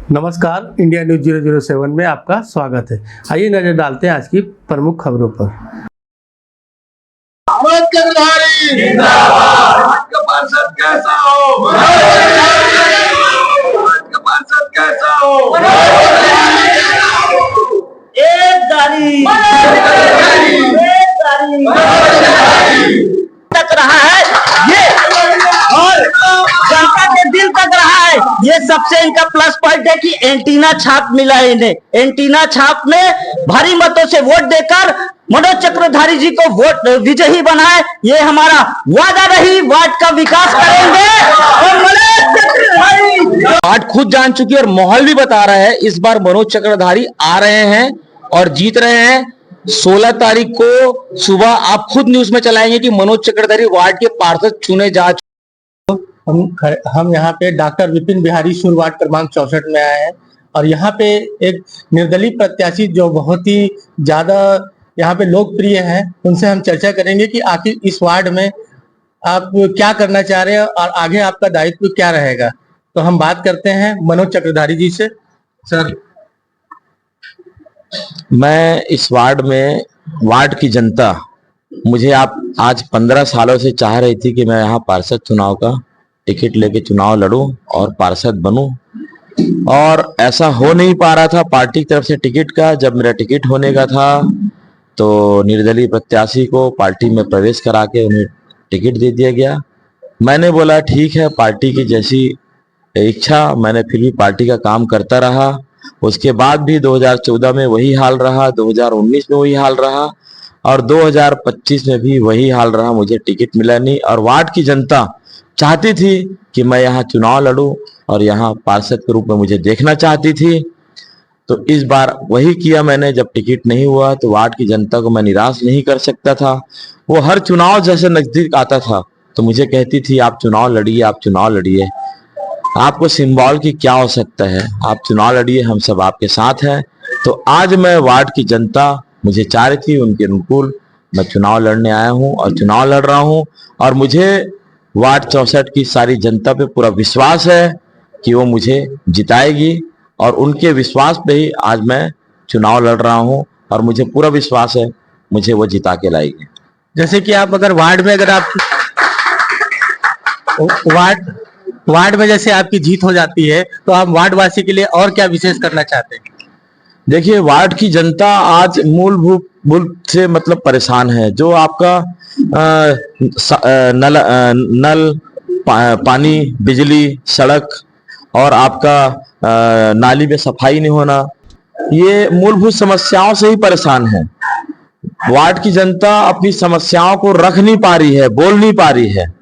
नमस्कार, India news 007 में आपका स्वागत है। आइए नजर डालते हैं आज की प्रमुख खबरों पर। आपका पार्षद कैसा हो? आपका पार्षद कैसा हो? एक गाड़ी तक रहा है ये, और जनता के दिल तक रहा है ये। सबसे इनका प्लस पॉइंट है कि एंटीना छाप मिला है इन्हें। एंटीना छाप में भारी मतों से वोट देकर मनोज चक्रधारी जी को वोट विजयी बनाए। ये हमारा वादा रही, वार्ड का विकास करेंगे और मनोज चक्रधारी वार्ड खुद जान चुकी है और माहौल भी बता रहा है इस बार मनोज चक्रधारी आ रहे हैं और जीत रहे हैं। 16 तारीख को सुबह आप खुद न्यूज में चलाएंगे कि मनोज चक्रधारी वार्ड के पार्षद चुने जा चुके। हम यहाँ पे डॉक्टर विपिन बिहारी शुर वार्ड क्रमांक 64 में आए हैं और यहाँ पे एक निर्दलीय प्रत्याशी जो बहुत ही ज्यादा यहाँ पे लोकप्रिय हैं, उनसे हम चर्चा करेंगे कि आखिर इस वार्ड में आप क्या करना चाह रहे हैं और आगे आपका दायित्व क्या रहेगा। तो हम बात करते हैं मनोज चक्रधारी जी से। सर, मैं इस वार्ड में, वार्ड की जनता मुझे आप आज 15 सालों से चाह रही थी कि मैं यहाँ पार्षद चुनाव का टिकट लेके चुनाव लड़ूं और पार्षद बनूं, और ऐसा हो नहीं पा रहा था पार्टी की तरफ से टिकट का। जब मेरा टिकट होने का था तो निर्दलीय प्रत्याशी को पार्टी में प्रवेश करा के उन्हें टिकट दे दिया गया। मैंने बोला ठीक है, पार्टी की जैसी इच्छा, मैंने फिर भी पार्टी का काम करता रहा। उसके बाद भी 2014 में वही हाल रहा, 2019 में वही हाल रहा और 2025 में भी वही हाल रहा। मुझे टिकट मिला नहीं और वार्ड की जनता चाहती थी कि मैं यहाँ चुनाव लड़ूं और यहाँ पार्षद के रूप में मुझे देखना चाहती थी। तो इस बार वही किया मैंने। जब टिकट नहीं हुआ तो वार्ड की जनता को मैं निराश नहीं कर सकता था। वो हर चुनाव जैसे नजदीक आता था तो मुझे कहती थी आप चुनाव लड़िए, आप चुनाव लड़िए। आपको सिंबल की क्या आवश्यकता है, आप चुनाव लड़िए, हम सब आपके साथ हैं। तो आज मैं वार्ड की जनता मुझे चाह रही थी, उनके अनुकूल मैं चुनाव लड़ने आया हूं और चुनाव लड़ रहा हूं। और मुझे वार्ड 64 की सारी जनता पे पूरा विश्वास है कि वो मुझे जिताएगी और उनके विश्वास पे ही आज मैं चुनाव लड़ रहा हूं और मुझे पूरा विश्वास है मुझे वो जिता के लाएगी। जैसे कि आप अगर वार्ड में, अगर आप वार्ड में जैसे आपकी जीत हो जाती है तो आप वार्ड वासी के लिए और क्या विशेष करना चाहते हैं? देखिए, वार्ड की जनता आज मूलभूत से मतलब परेशान है। जो आपका नल पानी, बिजली, सड़क और आपका नाली में सफाई नहीं होना, ये मूलभूत समस्याओं से ही परेशान है। वार्ड की जनता अपनी समस्याओं को रख नहीं पा रही है, बोल नहीं पा रही है।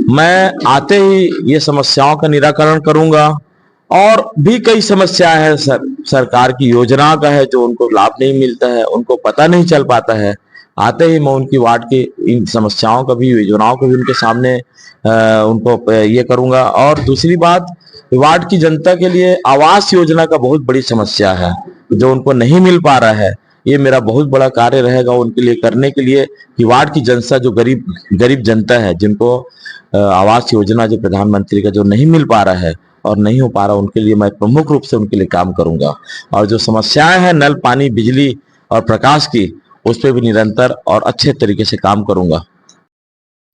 मैं आते ही ये समस्याओं का निराकरण करूंगा। और भी कई समस्याएं हैं सरकार की योजना का है जो उनको लाभ नहीं मिलता है, उनको पता नहीं चल पाता है। आते ही मैं उनकी वार्ड की इन समस्याओं का भी, योजनाओं को भी उनके सामने उनको ये करूंगा। और दूसरी बात, वार्ड की जनता के लिए आवास योजना का बहुत बड़ी समस्या है जो उनको नहीं मिल पा रहा है। ये मेरा बहुत बड़ा कार्य रहेगा उनके लिए करने के लिए कि वार्ड की जनता, जो गरीब जनता है, जिनको आवास योजना जो प्रधानमंत्री का जो नहीं मिल पा रहा है और नहीं हो पा रहा, उनके लिए मैं प्रमुख रूप से उनके लिए काम करूंगा। और जो समस्याएं हैं नल, पानी, बिजली और प्रकाश की, उस पर भी निरंतर और अच्छे तरीके से काम करूंगा।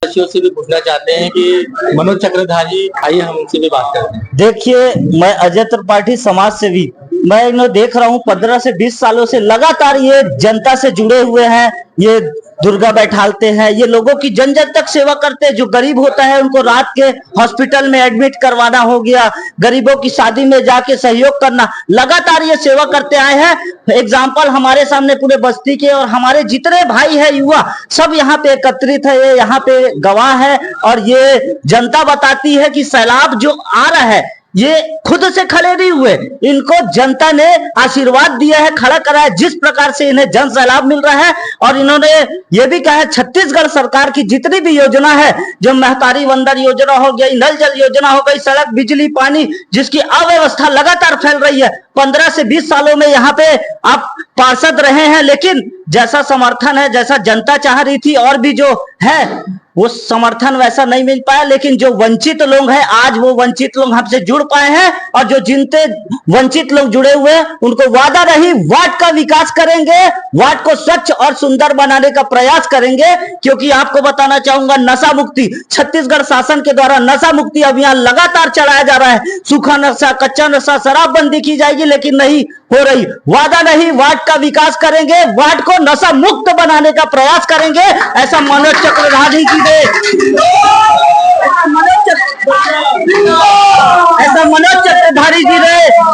से भी पूछना चाहते हैं कि मनोज चक्रधारी, आइए हम उनसे भी बात करते हैं। देखिए, मैं अजय त्रिपाठी समाज सेवी, मैं इन्हें देख रहा हूँ 15 से 20 सालों से लगातार ये जनता से जुड़े हुए हैं। ये दुर्गा बैठालते हैं, ये लोगों की जन जन तक सेवा करते हैं। जो गरीब होता है उनको रात के हॉस्पिटल में एडमिट करवाना हो गया, गरीबों की शादी में जाके सहयोग करना, लगातार ये सेवा करते आए हैं। एग्जाम्पल हमारे सामने पूरे बस्ती के और हमारे जितने भाई है, युवा, सब यहाँ पे एकत्रित है, ये यहाँ पे गवाह है। और ये जनता बताती है कि सैलाब जो आ रहा है ये खुद से खड़े नहीं हुए, इनको जनता ने आशीर्वाद दिया है, खड़ा करा है। जिस प्रकार से इन्हें जन सैलाब मिल रहा है, और इन्होंने ये भी कहा है छत्तीसगढ़ सरकार की जितनी भी योजना है, जो महतारी बंदर योजना हो गई, नल जल योजना हो गई, सड़क, बिजली, पानी, जिसकी अव्यवस्था लगातार फैल रही है। 15 से 20 सालों में यहाँ पे आप पार्षद रहे हैं, लेकिन जैसा समर्थन है, जैसा जनता चाह रही थी और भी जो है वो समर्थन वैसा नहीं मिल पाया। लेकिन जो वंचित लोग हैं, आज वो वंचित लोग हमसे जुड़ पाए हैं और जो जिनते वंचित लोग जुड़े हुए हैं उनको वादा रही वार्ड का विकास करेंगे, वार्ड को स्वच्छ और सुंदर बनाने का प्रयास करेंगे। क्योंकि आपको बताना चाहूंगा, नशा मुक्ति छत्तीसगढ़ शासन के द्वारा नशा मुक्ति अभियान लगातार चलाया जा रहा है। सूखा नशा, कच्चा नशा, शराबबंदी की जाएगी, लेकिन नहीं हो रही। वादा नहीं, वार्ड का विकास करेंगे, वार्ड को नशा मुक्त बनाने का प्रयास करेंगे, ऐसा मनोज चक्रधारी जी ने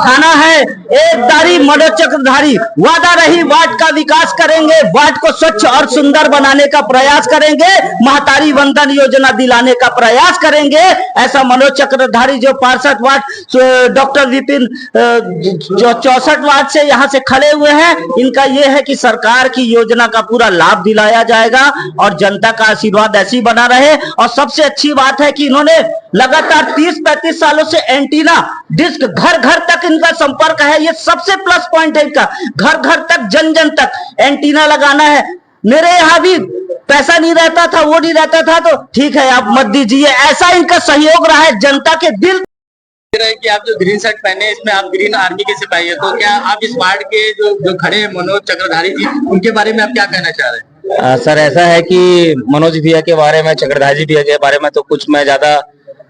खाना है। एक तारी मनोज चक्रधारी, वादा रही वार्ड का विकास करेंगे, वार्ड को स्वच्छ और सुंदर बनाने का प्रयास करेंगे, महतारी वंदन योजना दिलाने का प्रयास करेंगे, ऐसा मनोज चक्रधारी जो पार्षद वार्ड डॉक्टर विपिन जो 64 वार्ड से यहाँ से खड़े हुए हैं, इनका यह है कि सरकार की योजना का पूरा लाभ दिलाया जाएगा और जनता का आशीर्वाद ऐसे ही बना रहे। और सबसे अच्छी बात है कि इन्होंने लगातार 30-35 सालों से एंटीना डिस्क घर घर तक इनका संपर्क है। ये सबसे प्लस पॉइंट है इनका, घर घर तक, जन जन तक एंटीना लगाना है। मेरे यहाँ भी पैसा नहीं रहता था, वो नहीं रहता था, तो ठीक है आप मत दीजिए, ऐसा इनका सहयोग रहा है जनता के दिल। कि आप जो ग्रीन शर्ट पहने हैं, इसमें आप ग्रीन आर्मी के सिपाही है, तो क्या आप इस वार्ड के जो खड़े हैं मनोज चक्रधारी जी, उनके बारे में आप क्या कहना चाह रहे हैं? सर ऐसा है कि मनोज भैया के बारे में, चक्रधारी भैया के बारे में तो कुछ मैं ज्यादा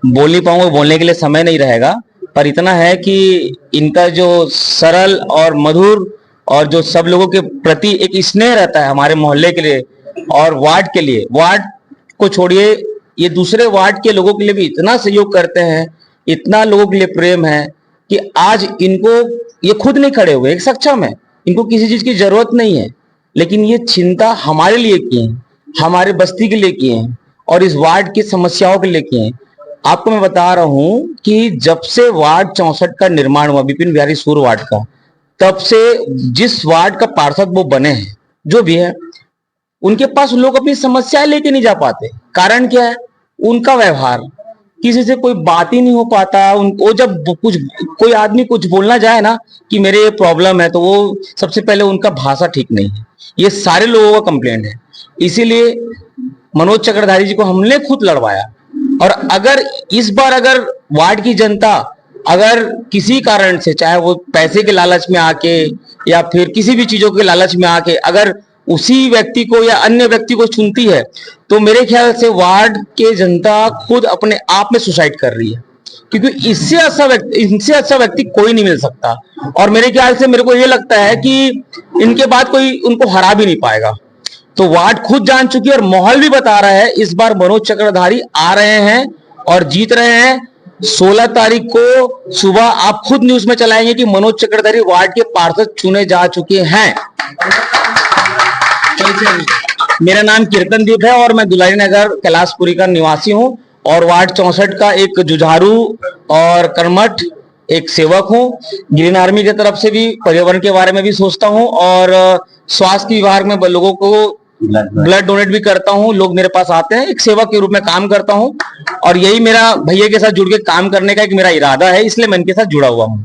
बोल नहीं पाऊंगा, बोलने के लिए समय नहीं रहेगा। पर इतना है कि इनका जो सरल और मधुर और जो सब लोगों के प्रति एक स्नेह रहता है हमारे मोहल्ले के लिए और वार्ड के लिए, वार्ड को छोड़िए ये दूसरे वार्ड के लोगों के लिए भी इतना सहयोग करते हैं, इतना लोगों के लिए प्रेम है कि आज इनको ये खुद नहीं खड़े हुए, एक सक्षम है, इनको किसी चीज की जरूरत नहीं है, लेकिन ये चिंता हमारे लिए किए हैं, हमारे बस्ती के लिए किए हैं और इस वार्ड की समस्याओं के लिए किए हैं। आपको मैं बता रहा हूं कि जब से वार्ड 64 का निर्माण हुआ, विपिन बिहारी सूर वार्ड का, तब से जिस वार्ड का पार्षद वो बने हैं, जो भी है, उनके पास लोग अपनी समस्याएं लेके नहीं जा पाते। कारण क्या है? उनका व्यवहार, किसी से कोई बात ही नहीं हो पाता। उनको जब कुछ कोई आदमी कुछ बोलना जाए ना कि मेरे ये प्रॉब्लम है, तो वो सबसे पहले उनका भाषा ठीक नहीं है। ये सारे लोगों का कंप्लेंट है। इसीलिए मनोज चक्रधारी जी को हमने खुद लड़वाया। और अगर इस बार अगर वार्ड की जनता अगर किसी कारण से, चाहे वो पैसे के लालच में आके या फिर किसी भी चीजों के लालच में आके अगर उसी व्यक्ति को या अन्य व्यक्ति को चुनती है, तो मेरे ख्याल से वार्ड के जनता खुद अपने आप में सुसाइड कर रही है, क्योंकि इनसे अच्छा व्यक्ति कोई नहीं मिल सकता। और मेरे ख्याल से मेरे को ये लगता है कि इनके बाद कोई उनको हरा भी नहीं पाएगा। तो वार्ड खुद जान चुकी है और माहौल भी बता रहा है, इस बार मनोज चक्रधारी आ रहे हैं और जीत रहे हैं। 16 तारीख को सुबह आप खुद न्यूज में चलाएंगे कि मनोज चक्रधारी वार्ड के पार्षद चुने जा चुके हैं। मेरा नाम कीर्तनदीप है और मैं दुलारी नगर कैलाशपुरी का निवासी हूं और वार्ड 64 का एक जुझारू और कर्मठ एक सेवक हूं। ग्रीन आर्मी की तरफ से भी पर्यावरण के बारे में भी सोचता हूं और स्वास्थ्य विभाग में लोगों को ब्लड डोनेट भी करता हूं। लोग मेरे पास आते हैं, एक सेवक के रूप में काम करता हूं और यही मेरा भैया के साथ जुड़ के काम करने का एक मेरा इरादा है, इसलिए मैं इनके साथ जुड़ा हुआ हूं।